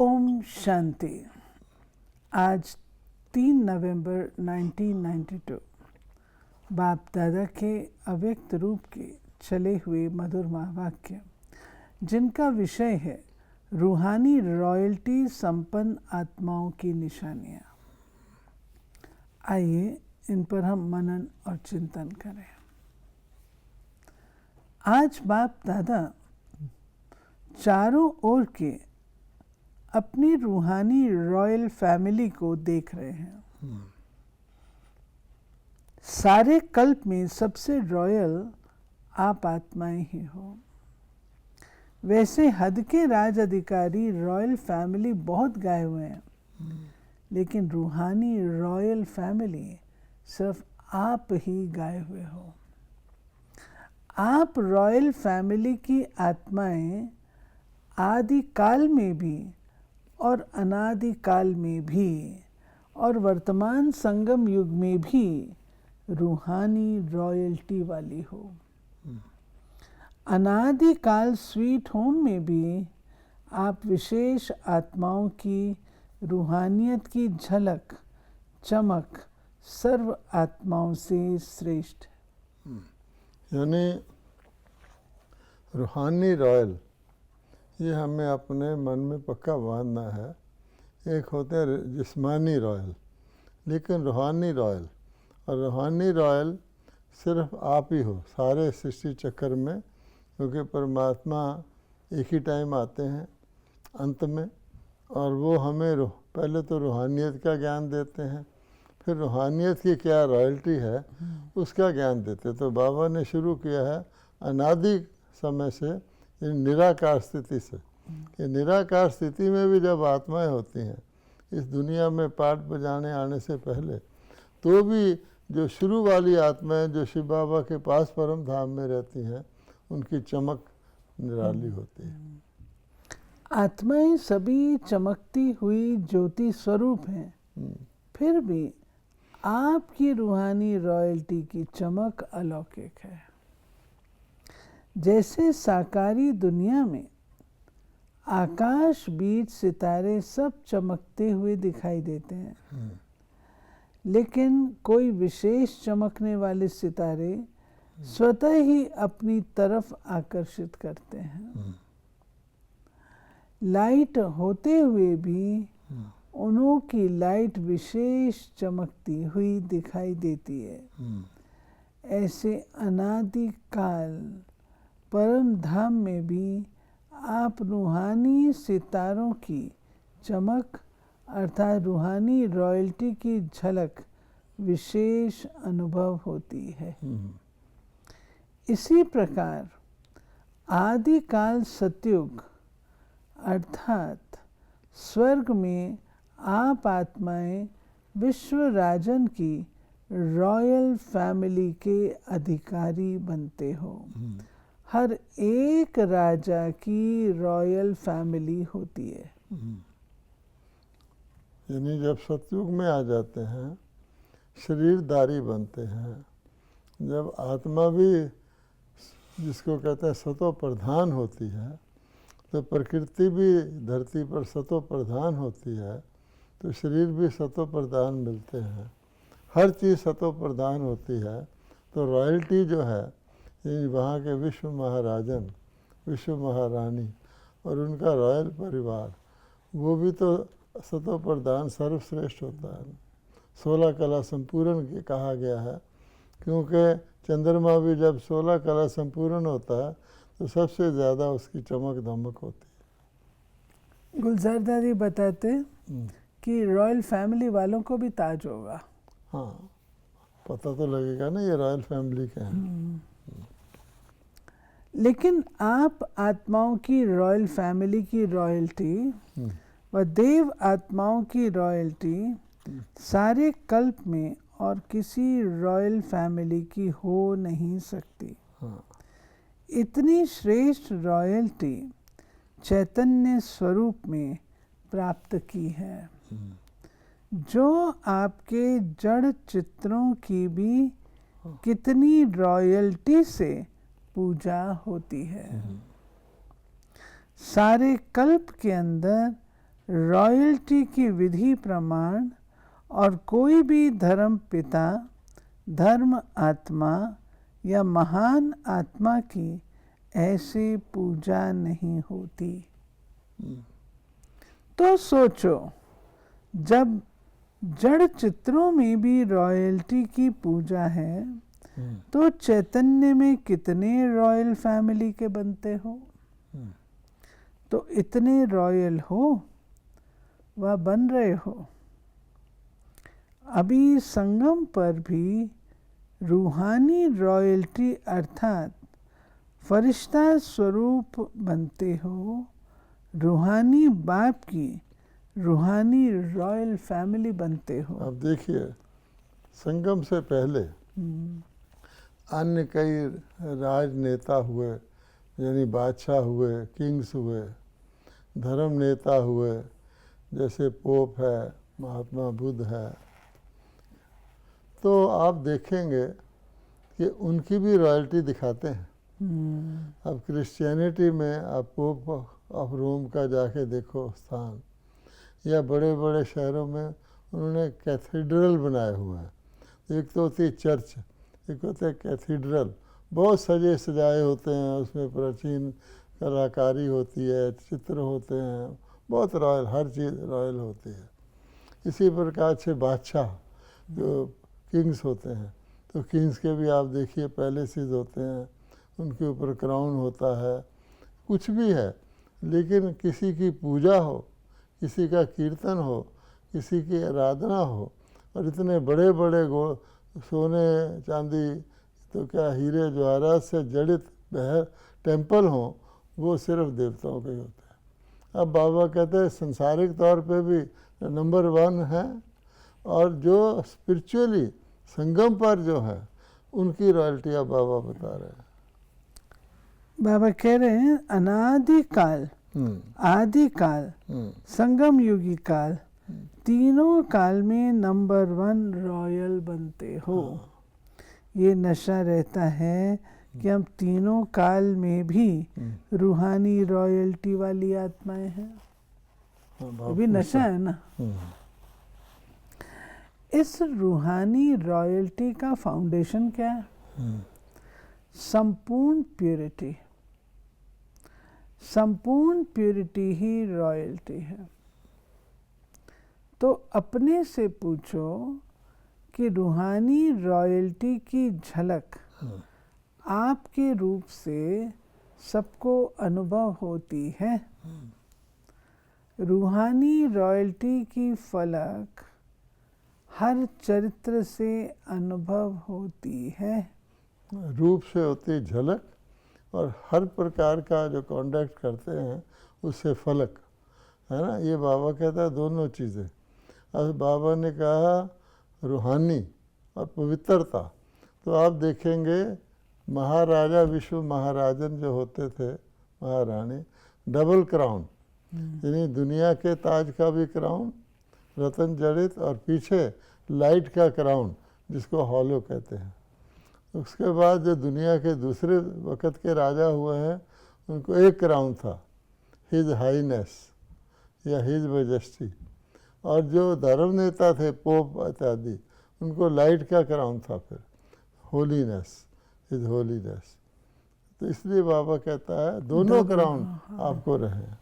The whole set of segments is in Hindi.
ओम शांति। आज 3 नवंबर 1992 बाप दादा के अव्यक्त रूप के चले हुए मधुर महावाक्य, जिनका विषय है रूहानी रॉयल्टी संपन्न आत्माओं की निशानियाँ। आइए इन पर हम मनन और चिंतन करें। आज बाप दादा चारों ओर के अपनी रूहानी रॉयल फैमिली को देख रहे हैं। सारे कल्प में सबसे रॉयल आप आत्माएं ही हो। वैसे हद के राज अधिकारी रॉयल फैमिली बहुत गाए हुए हैं, लेकिन रूहानी रॉयल फैमिली सिर्फ आप ही गाए हुए हो। आप रॉयल फैमिली की आत्माएं आदि काल में भी और अनादि काल में भी और वर्तमान संगम युग में भी रूहानी रॉयल्टी वाली हो। अनादि काल स्वीट होम में भी आप विशेष आत्माओं की रूहानियत की झलक चमक सर्व आत्माओं से श्रेष्ठ। यानी रूहानी रॉयल, ये हमें अपने मन में पक्का बांधना है। एक होते हैं जिस्मानी रॉयल, लेकिन रूहानी रॉयल, और रूहानी रॉयल सिर्फ आप ही हो सारे सृष्टि चक्र में, क्योंकि परमात्मा एक ही टाइम आते हैं अंत में, और वो हमें पहले तो रूहानियत का ज्ञान देते हैं, फिर रूहानियत की क्या रॉयल्टी है उसका ज्ञान देते। तो बाबा ने शुरू किया है अनादि समय से, निराकार स्थिति से, कि निराकार स्थिति में भी जब आत्माएं होती हैं इस दुनिया में पाठ बजाने आने से पहले, तो भी जो शुरू वाली आत्माएं जो शिव बाबा के पास परम धाम में रहती हैं, उनकी चमक निराली होती है। आत्माएं सभी चमकती हुई ज्योति स्वरूप हैं, फिर भी आपकी रूहानी रॉयल्टी की चमक अलौकिक है। जैसे साकारी दुनिया में आकाश, बीच, सितारे सब चमकते हुए दिखाई देते हैं, लेकिन कोई विशेष चमकने वाले सितारे स्वतः ही अपनी तरफ आकर्षित करते हैं। लाइट होते हुए भी उनकी लाइट विशेष चमकती हुई दिखाई देती है। ऐसे अनादि काल परम धाम में भी आप रूहानी सितारों की चमक अर्थात रूहानी रॉयल्टी की झलक विशेष अनुभव होती है। इसी प्रकार आदि काल सतयुग अर्थात स्वर्ग में आप आत्माएं विश्व राजन की रॉयल फैमिली के अधिकारी बनते हो। हर एक राजा की रॉयल फैमिली होती है। यानी जब सतयुग में आ जाते हैं शरीरधारी बनते हैं, जब आत्मा भी जिसको कहते हैं सतो प्रधान होती है, तो प्रकृति भी धरती पर सतो प्रधान होती है, तो शरीर भी सतो प्रधान मिलते हैं। हर चीज़ सतो प्रधान होती है। तो रॉयल्टी जो है, वहाँ के विश्व महाराजन, विश्व महारानी और उनका रॉयल परिवार, वो भी तो सतो प्रधान सर्वश्रेष्ठ होता है। 16 कला संपूर्ण कहा गया है, क्योंकि चंद्रमा भी जब 16 कला संपूर्ण होता है तो सबसे ज़्यादा उसकी चमक दमक होती है। गुलजार दादी बताते कि रॉयल फैमिली वालों को भी ताज होगा। हाँ, पता तो लगेगा ना ये रॉयल फैमिली के हैं। लेकिन आप आत्माओं की रॉयल फैमिली की रॉयल्टी व देव आत्माओं की रॉयल्टी सारे कल्प में और किसी रॉयल फैमिली की हो नहीं सकती। इतनी श्रेष्ठ रॉयल्टी चैतन्य स्वरूप में प्राप्त की है, जो आपके जड़ चित्रों की भी कितनी रॉयल्टी से पूजा होती है। सारे कल्प के अंदर रॉयल्टी की विधि प्रमाण और कोई भी धर्म पिता, धर्म आत्मा या महान आत्मा की ऐसी पूजा नहीं होती। तो सोचो, जब जड़ चित्रों में भी रॉयल्टी की पूजा है तो चैतन्य में कितने रॉयल फैमिली के बनते हो? तो इतने रॉयल हो व बन रहे हो। अभी संगम पर भी रूहानी रॉयल्टी अर्थात फरिश्ता स्वरूप बनते हो। रूहानी बाप की रूहानी रॉयल फैमिली बनते हो। अब देखिए, संगम से पहले अन्य कई राजनेता हुए, यानी बादशाह हुए, किंग्स हुए, धर्म नेता हुए, जैसे पोप है, महात्मा बुद्ध है। तो आप देखेंगे कि उनकी भी रॉयल्टी दिखाते हैं। अब क्रिश्चियनिटी में आप पोप ऑफ रोम का जाके देखो स्थान, या बड़े बड़े शहरों में उन्होंने कैथीड्रल बनाए हुए हैं। एक तो होती है चर्च, एक होता है कैथीड्रल, बहुत सजे सजाए होते हैं, उसमें प्राचीन कलाकारी होती है, चित्र होते हैं, बहुत रॉयल, हर चीज़ रॉयल होती है। इसी प्रकार से बादशाह जो किंग्स होते हैं, तो किंग्स के भी आप देखिए पैलेसेस होते हैं, उनके ऊपर क्राउन होता है, कुछ भी है, लेकिन किसी की पूजा हो, किसी का कीर्तन हो, किसी की आराधना हो, और इतने बड़े बड़े सोने चांदी तो क्या हीरे जवाहरात से जड़ित टेम्पल हों, वो सिर्फ देवताओं के ही होते हैं। अब बाबा कहते हैं संसारिक तौर पे भी नंबर 1 है, और जो स्पिरिचुअली संगम पर जो है उनकी रॉयल्टी अब बाबा बता रहे हैं। बाबा कह रहे हैं अनादिकाल, आदिकाल, संगम युगी काल, तीनों काल में नंबर 1 रॉयल बनते हो। ये नशा रहता है कि हम तीनों काल में भी रूहानी रॉयल्टी वाली आत्माएं हैं। अभी नशा है ना। इस रूहानी रॉयल्टी का फाउंडेशन क्या है? संपूर्ण प्यूरिटी। संपूर्ण प्यूरिटी ही रॉयल्टी है। तो अपने से पूछो कि रूहानी रॉयल्टी की झलक आपके रूप से सबको अनुभव होती है। रूहानी रॉयल्टी की फलक हर चरित्र से अनुभव होती है। रूप से होती है झलक, और हर प्रकार का जो कॉन्डक्ट करते हैं उससे फलक, है ना। ये बाबा कहता है दोनों चीज़ें। अब बाबा ने कहा रूहानी और पवित्रता, तो आप देखेंगे महाराजा विश्व महाराजन जो होते थे, महारानी, डबल क्राउन, यानी दुनिया के ताज का भी क्राउन रतन जड़ित, और पीछे लाइट का क्राउन जिसको हॉलो कहते हैं। उसके बाद जो दुनिया के दूसरे वक़्त के राजा हुए हैं, उनको एक क्राउन था, हिज हाईनेस या हिज मैजेस्टी, और जो धर्म नेता थे पोप इत्यादि, उनको लाइट का क्राउन था, फिर होलीनेस, हिज होलीनेस। तो इसलिए बाबा कहता है दोनों क्राउन आपको रहे।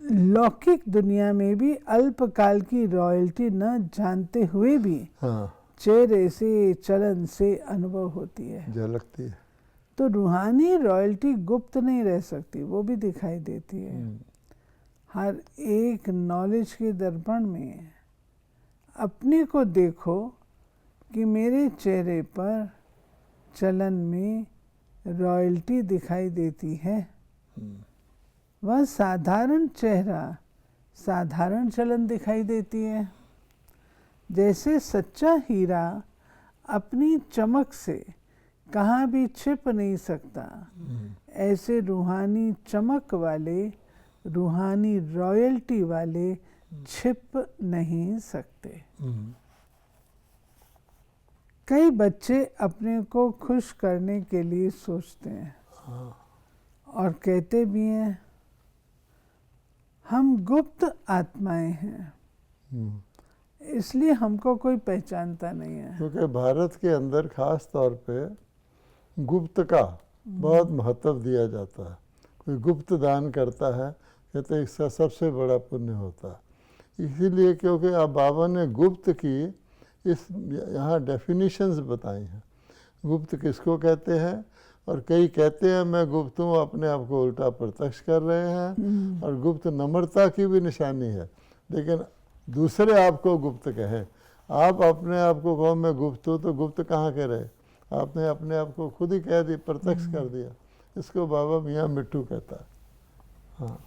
लौकिक दुनिया में भी अल्पकाल की रॉयल्टी न जानते हुए भी चेहरे से, चलन से अनुभव होती है, झलकती है। तो रूहानी रॉयल्टी गुप्त नहीं रह सकती, वो भी दिखाई देती है। हर एक नॉलेज के दर्पण में अपने को देखो कि मेरे चेहरे पर, चलन में रॉयल्टी दिखाई देती है। वह साधारण चेहरा, साधारण चलन दिखाई देती है। जैसे सच्चा हीरा अपनी चमक से कहाँ भी छिप नहीं सकता, ऐसे रूहानी चमक वाले, रूहानी रॉयल्टी वाले छिप नहीं सकते। कई बच्चे अपने को खुश करने के लिए सोचते हैं और कहते भी हैं हम गुप्त आत्माएं हैं, इसलिए हमको कोई पहचानता नहीं है। क्योंकि भारत के अंदर खास तौर पे गुप्त का बहुत महत्व दिया जाता है। कोई गुप्त दान करता है कहते इसका सबसे बड़ा पुण्य होता है। इसीलिए क्योंकि अब बाबा ने गुप्त की इस यहाँ डेफिनेशंस बताई हैं। गुप्त किसको कहते हैं, और कई कहते हैं मैं गुप्त हूँ, अपने आप को उल्टा प्रत्यक्ष कर रहे हैं। और गुप्त नम्रता की भी निशानी है, लेकिन दूसरे आपको गुप्त कहें। आप अपने आप को कहो मैं गुप्त हूँ, तो गुप्त कहाँ के रहे, आपने अपने आप को खुद ही कह दिया, प्रत्यक्ष कर दिया। इसको बाबा मियाँ मिट्ठू कहता है। हाँ,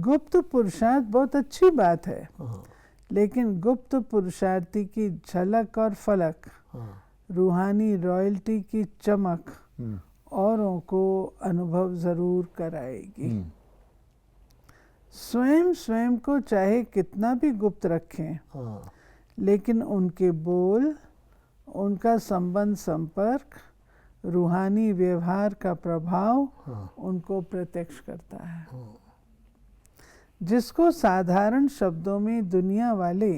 गुप्त पुरुषार्थ बहुत अच्छी बात है, हाँ, लेकिन गुप्त पुरुषार्थी की झलक और फलक, हाँ, रूहानी रॉयल्टी की चमक औरों को अनुभव जरूर कराएगी। स्वयं को चाहे कितना भी गुप्त रखें, हाँ, लेकिन उनके बोल, उनका संबंध, संपर्क, रूहानी व्यवहार का प्रभाव उनको प्रत्यक्ष करता है। जिसको साधारण शब्दों में दुनिया वाले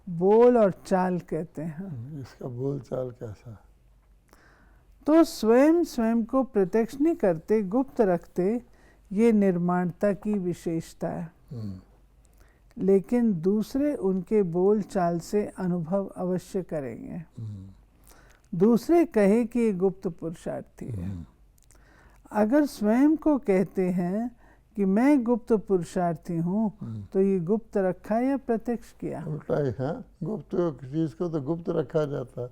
बोल और चाल कहते हैं। इसका बोल चाल कैसा है? तो स्वयं को प्रत्यक्ष नहीं करते, गुप्त रखते, ये निर्माणता की विशेषता है। लेकिन दूसरे उनके बोल चाल से अनुभव अवश्य करेंगे। दूसरे कहे कि ये गुप्त पुरुषार्थी है। अगर स्वयं को कहते हैं कि मैं गुप्त पुरुषार्थी हूँ, तो ये गुप्त रखा या प्रत्यक्ष किया? उल्टा ही है। गुप्त चीज़ को तो गुप्त रखा जाता है,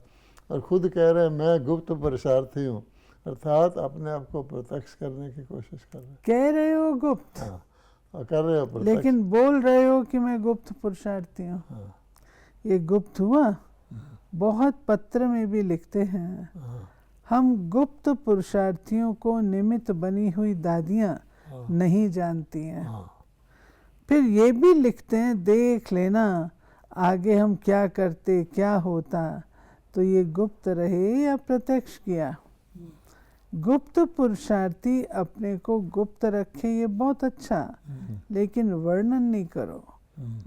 और खुद कह रहे हैं मैं गुप्त पुरुषार्थी हूँ, अर्थात अपने आप को प्रत्यक्ष करने की कोशिश कर रहे हैं। कह रहे हो गुप्त, हाँ, और कर रहे हो प्रत्यक्ष, लेकिन बोल रहे हो कि मैं गुप्त पुरुषार्थी हूँ। हाँ, ये गुप्त हुआ। बहुत पत्र में भी लिखते हैं, हम गुप्त पुरुषार्थियों को निमित्त बनी हुई दादियाँ नहीं जानती हैं। फिर ये भी लिखते हैं, देख लेना आगे हम क्या करते, क्या होता। तो ये गुप्त रहे या प्रत्यक्ष किया? गुप्त पुरुषार्थी अपने को गुप्त रखे, ये बहुत अच्छा, लेकिन वर्णन नहीं करो।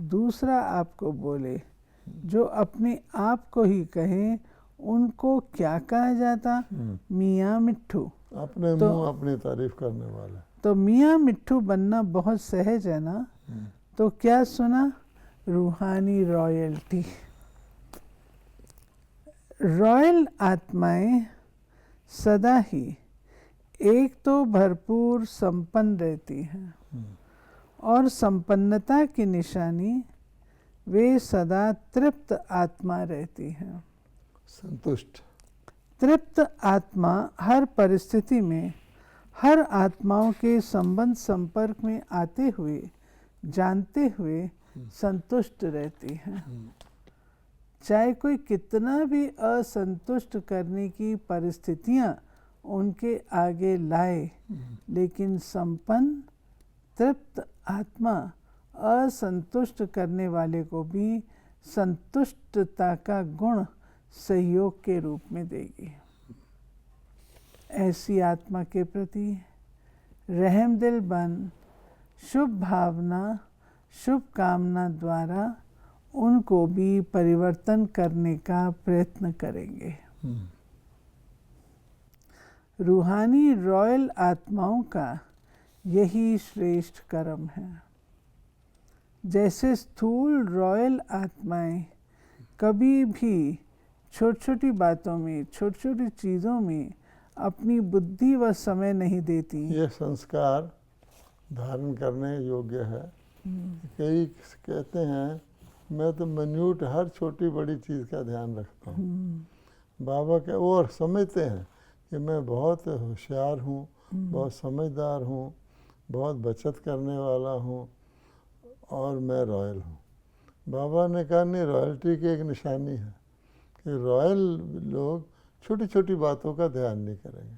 दूसरा आपको बोले, जो अपने आप को ही कहे, उनको क्या कहा जाता? मियाँ मिट्ठू। अपने मुंह अपनी तारीफ करने वाले। तो मियाँ मिट्ठू बनना बहुत सहज है ना। तो क्या सुना? रूहानी रॉयल्टी। रॉयल आत्माएं सदा ही एक तो भरपूर संपन्न रहती हैं, और संपन्नता की निशानी वे सदा तृप्त आत्मा रहती हैं। संतुष्ट। तृप्त आत्मा हर परिस्थिति में हर आत्माओं के संबंध संपर्क में आते हुए, जानते हुए संतुष्ट रहती हैं। चाहे कोई कितना भी असंतुष्ट करने की परिस्थितियां उनके आगे लाए, लेकिन संपन्न तृप्त आत्मा असंतुष्ट करने वाले को भी संतुष्टता का गुण सहयोग के रूप में देगी। ऐसी आत्मा के प्रति रहमदिल बन शुभ भावना, शुभ कामना द्वारा उनको भी परिवर्तन करने का प्रयत्न करेंगे। रूहानी रॉयल आत्माओं का यही श्रेष्ठ कर्म है। जैसे स्थूल रॉयल आत्माएं कभी भी छोटी छोटी बातों में, छोटी छोटी चीज़ों में अपनी बुद्धि व समय नहीं देती। ये संस्कार धारण करने योग्य है। कई कहते हैं मैं तो मिन्यूट हर छोटी बड़ी चीज़ का ध्यान रखता हूँ। बाबा के वो और समझते हैं कि मैं बहुत होशियार हूँ, बहुत समझदार हूँ, बहुत बचत करने वाला हूँ, और मैं रॉयल हूँ। बाबा ने कहा नहीं, रॉयल्टी की एक निशानी है कि रॉयल लोग छोटी छोटी बातों का ध्यान नहीं करेंगे,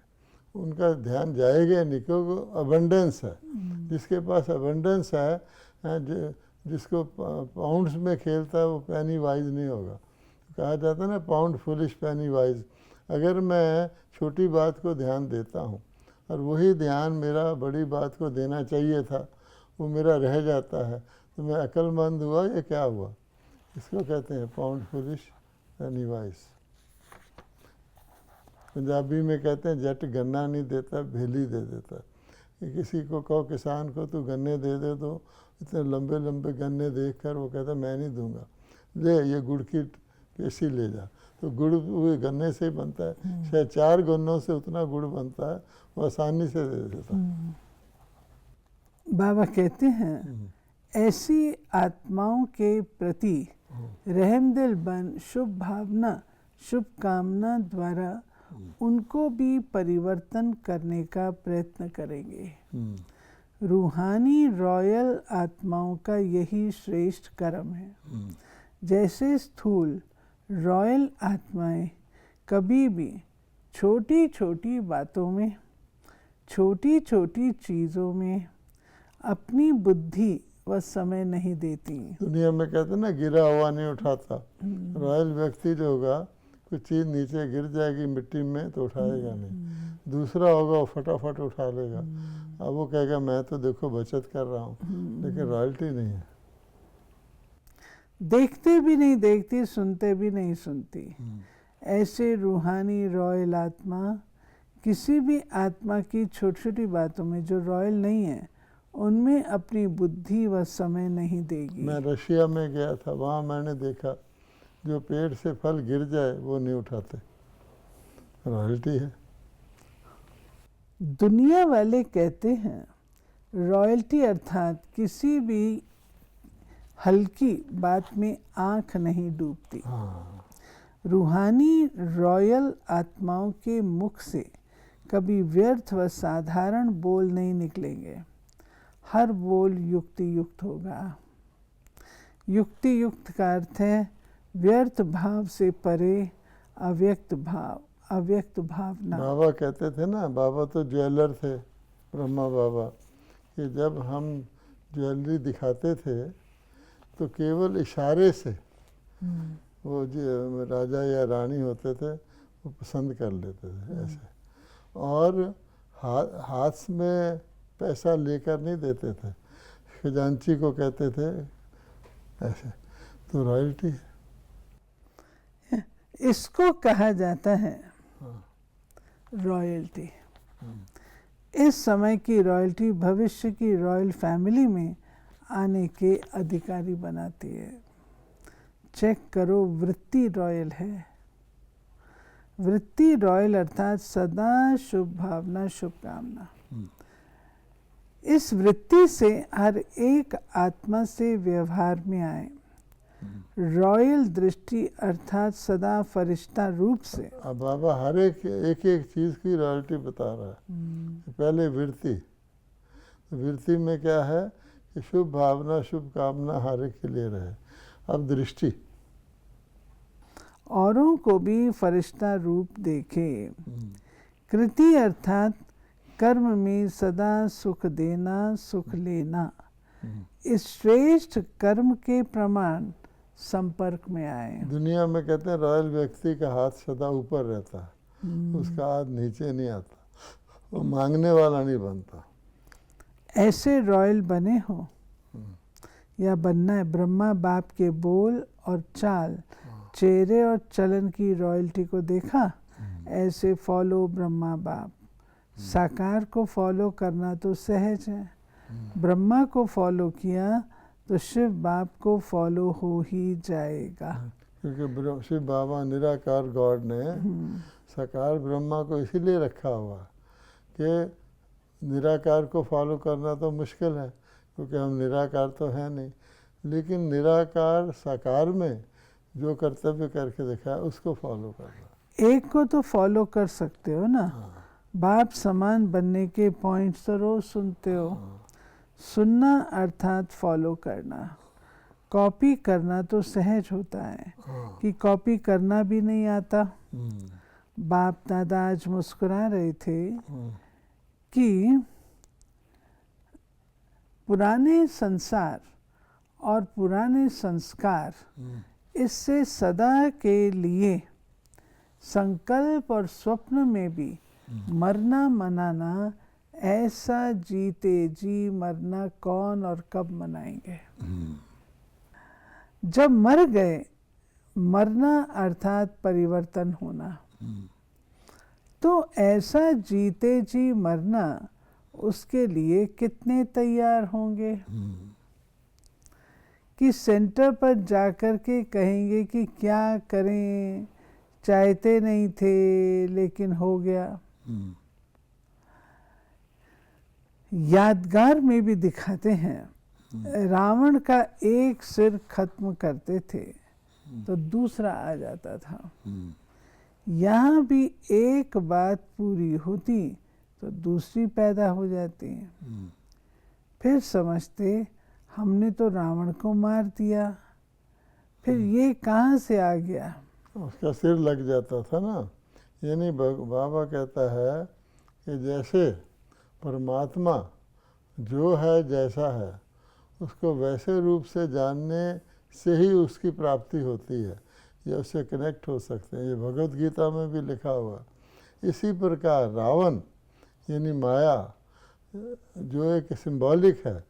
उनका ध्यान जाएगा नहीं, क्योंकि अबंडेंस है। जिसके पास अबंडेंस है, जिसको पाउंड्स में खेलता है, वो पैनी वाइज नहीं होगा। कहा जाता है ना, पाउंड फुलिश पैनी वाइज। अगर मैं छोटी बात को ध्यान देता हूँ और वही ध्यान मेरा बड़ी बात को देना चाहिए था, वो मेरा रह जाता है, तो मैं अक्लमंद हुआ या क्या हुआ? इसको कहते हैं pound foolish any vice. Punjabi में कहते हैं जट गन्ना नहीं देता, भेली दे देता। कि किसी को कहो किसान को तू गन्ने दे दे, तो इतने लंबे लंबे गन्ने देख कर वो कहता मैं नहीं दूंगा, ले ये गुड़ की पेशी ले जा। तो गुड़ वो गन्ने से ही बनता है, शायद 4 गन्नों से उतना गुड़ बनता है, वो आसानी से दे देता। बाबा कहते हैं ऐसी आत्माओं के प्रति रहमदिल बन शुभ भावना शुभ कामना द्वारा उनको भी परिवर्तन करने का प्रयत्न करेंगे। रूहानी रॉयल आत्माओं का यही श्रेष्ठ कर्म है। जैसे स्थूल रॉयल आत्माएं कभी भी छोटी छोटी बातों में, छोटी छोटी चीज़ों में अपनी बुद्धि व समय नहीं देती। दुनिया में कहते हैं ना गिरा हुआ नहीं उठाता। रॉयल व्यक्ति जो होगा, कुछ चीज़ नीचे गिर जाएगी मिट्टी में तो उठाएगा नहीं, दूसरा होगा वो फटाफट उठा लेगा। अब वो कहेगा मैं तो देखो बचत कर रहा हूँ, लेकिन रॉयल्टी नहीं है। देखते भी नहीं देखती, सुनते भी नहीं सुनती। ऐसे रूहानी रॉयल आत्मा किसी भी आत्मा की छोटी छोटी बातों में जो रॉयल नहीं है उनमें अपनी बुद्धि व समय नहीं देगी। मैं रशिया में गया था, वहाँ मैंने देखा जो पेड़ से फल गिर जाए वो नहीं उठाते, रॉयल्टी है। दुनिया वाले कहते हैं रॉयल्टी अर्थात किसी भी हल्की बात में आंख नहीं डूबती। रूहानी रॉयल आत्माओं के मुख से कभी व्यर्थ व साधारण बोल नहीं निकलेंगे। हर बोल युक्ति युक्त होगा। युक्ति युक्त का अर्थ है व्यर्थ भाव से परे अव्यक्त भाव, अव्यक्त भावना। बाबा कहते थे ना, बाबा तो ज्वेलर थे, ब्रह्मा बाबा, कि जब हम ज्वेलरी दिखाते थे तो केवल इशारे से वो जो राजा या रानी होते थे वो पसंद कर लेते थे ऐसे, और हाथ में पैसा लेकर नहीं देते थे, खजांची को कहते थे ऐसे। तो रॉयल्टी इसको कहा जाता है रॉयल्टी। इस समय की रॉयल्टी भविष्य की रॉयल फैमिली में आने के अधिकारी बनाती है। चेक करो, वृत्ति रॉयल है। वृत्ति रॉयल अर्थात सदा शुभ भावना शुभ कामना। इस वृत्ति से हर एक आत्मा से व्यवहार में आए। रॉयल दृष्टि अर्थात सदा फरिश्ता रूप से। अब बाबा हर एक चीज़ की रॉयल्टी बता रहा है। पहले वृत्ति, वृत्ति में क्या है कि शुभ भावना शुभ कामना हर एक के लिए रहे। अब दृष्टि, औरों को भी फरिश्ता रूप देखे। कृति अर्थात कर्म में सदा सुख देना सुख लेना। इस श्रेष्ठ कर्म के प्रमाण संपर्क में आए। दुनिया में कहते हैं रॉयल व्यक्ति का हाथ सदा ऊपर रहता है, उसका हाथ नीचे नहीं आता, वो मांगने वाला नहीं बनता। ऐसे रॉयल बने हो या बनना है। ब्रह्मा बाप के बोल और चाल, चेहरे और चलन की रॉयल्टी को देखा। ऐसे फॉलो ब्रह्मा बाप। साकार को फॉलो करना तो सहज है। ब्रह्मा को फॉलो किया तो शिव बाप को फॉलो हो ही जाएगा। क्योंकि शिव बाबा निराकार गॉड ने साकार ब्रह्मा को इसीलिए रखा हुआ कि निराकार को फॉलो करना तो मुश्किल है, क्योंकि हम निराकार तो है नहीं, लेकिन निराकार साकार में जो कर्तव्य करके दिखाया उसको फॉलो करना। एक को तो फॉलो कर सकते हो ना। बाप समान बनने के पॉइंट्स तो रोज सुनते हो। सुनना अर्थात फॉलो करना। कॉपी करना तो सहज होता है कि कॉपी करना भी नहीं आता। बाप दादा आज मुस्कुरा रहे थे कि पुराने संसार और पुराने संस्कार, इससे सदा के लिए संकल्प और स्वप्न में भी मरना मनाना ऐसा जीते जी मरना कौन और कब मनाएंगे। जब मर गए, मरना अर्थात परिवर्तन होना, तो ऐसा जीते जी मरना, उसके लिए कितने तैयार होंगे कि सेंटर पर जाकर के कहेंगे कि क्या करें, चाहते नहीं थे लेकिन हो गया। यादगार में भी दिखाते हैं, रावण का एक सिर खत्म करते थे तो दूसरा आ जाता था। यहाँ भी एक बात पूरी होती तो दूसरी पैदा हो जाती। फिर समझते हमने तो रावण को मार दिया, फिर ये कहाँ से आ गया। उसका सिर लग जाता था ना। यानी बाबा कहता है कि जैसे परमात्मा जो है जैसा है, उसको वैसे रूप से जानने से ही उसकी प्राप्ति होती है, या उससे कनेक्ट हो सकते हैं। ये भगवत गीता में भी लिखा हुआ। इसी प्रकार रावण यानी माया, जो एक सिंबॉलिक है,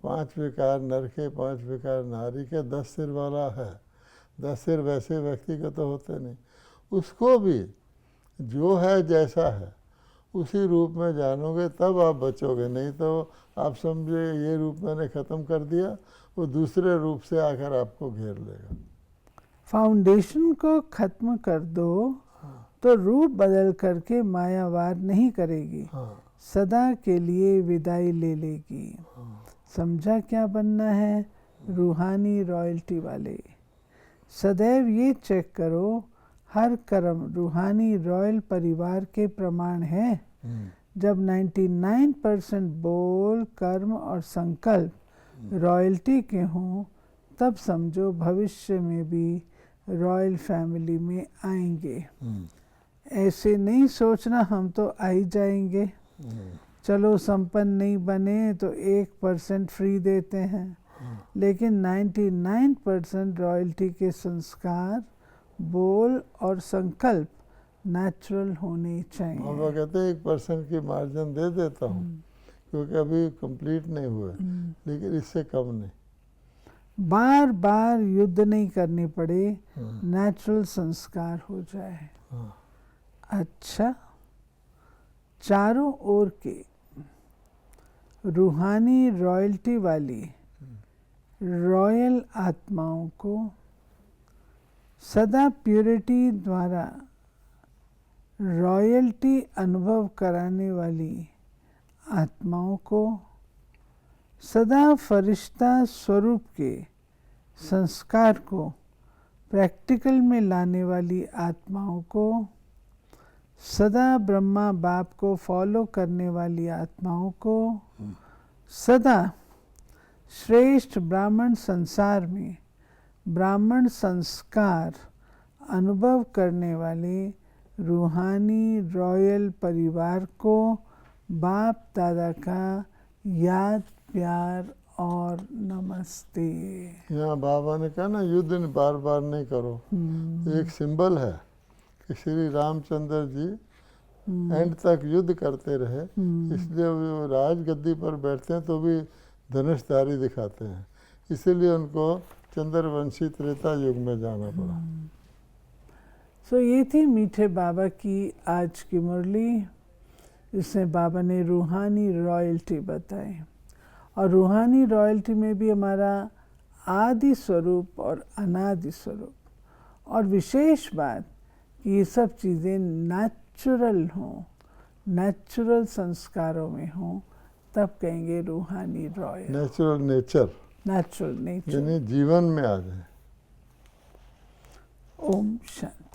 5 विकार नर के 5 विकार नारी के, 10 सिर वाला है। 10 सिर वैसे व्यक्ति के तो होते नहीं। उसको भी जो है जैसा है उसी रूप में जानोगे तब आप बचोगे, नहीं तो आप समझे ये रूप मैंने ख़त्म कर दिया, वो दूसरे रूप से आकर आपको घेर लेगा। फाउंडेशन को खत्म कर दो तो रूप बदल करके मायावार नहीं करेगी, सदा के लिए विदाई ले लेगी। समझा क्या बनना है? रूहानी रॉयल्टी वाले। सदैव ये चेक करो, हर कर्म रूहानी रॉयल परिवार के प्रमाण है। जब 99% बोल, कर्म और संकल्प रॉयल्टी के हों, तब समझो भविष्य में भी रॉयल फैमिली में आएंगे। ऐसे नहीं सोचना हम तो आ ही जाएंगे, चलो संपन्न नहीं बने तो 1% फ्री देते हैं, लेकिन 99% रॉयल्टी के संस्कार, बोल और संकल्प नेचुरल होने चाहिए। बाबा कहते हैं 1% की मार्जिन दे देता हूँ, क्योंकि अभी कंप्लीट नहीं हुए, लेकिन इससे कम नहीं। बार बार युद्ध नहीं करनी पड़े, नेचुरल संस्कार हो जाए। अच्छा, चारों ओर के रूहानी रॉयल्टी वाली रॉयल आत्माओं को सदा प्यूरिटी द्वारा रॉयल्टी अनुभव कराने वाली आत्माओं को, सदा फरिश्ता स्वरूप के संस्कार को प्रैक्टिकल में लाने वाली आत्माओं को, सदा ब्रह्मा बाप को फॉलो करने वाली आत्माओं को, सदा श्रेष्ठ ब्राह्मण संसार में ब्राह्मण संस्कार अनुभव करने वाले रूहानी रॉयल परिवार को बाप दादा का याद, प्यार और नमस्ते। यहाँ बाबा ने कहा ना, युद्ध बार बार नहीं करो। एक सिंबल है कि श्री रामचंद्र जी एंड तक युद्ध करते रहे, इसलिए वो राज गद्दी पर बैठते हैं तो भी धनुषधारी दिखाते हैं, इसीलिए उनको चंद्रवंशी त्रेता युग में जाना पड़ा। सो ये थी मीठे बाबा की आज की मुरली, जिसमें बाबा ने रूहानी रॉयल्टी बताई, और रूहानी रॉयल्टी में भी हमारा आदि स्वरूप और अनादि स्वरूप, और विशेष बात कि ये सब चीज़ें नेचुरल हों, नेचुरल संस्कारों में हों, तब कहेंगे रूहानी royal. Natural nature, natural nature यानी जीवन में आ जाए। ओम शांति।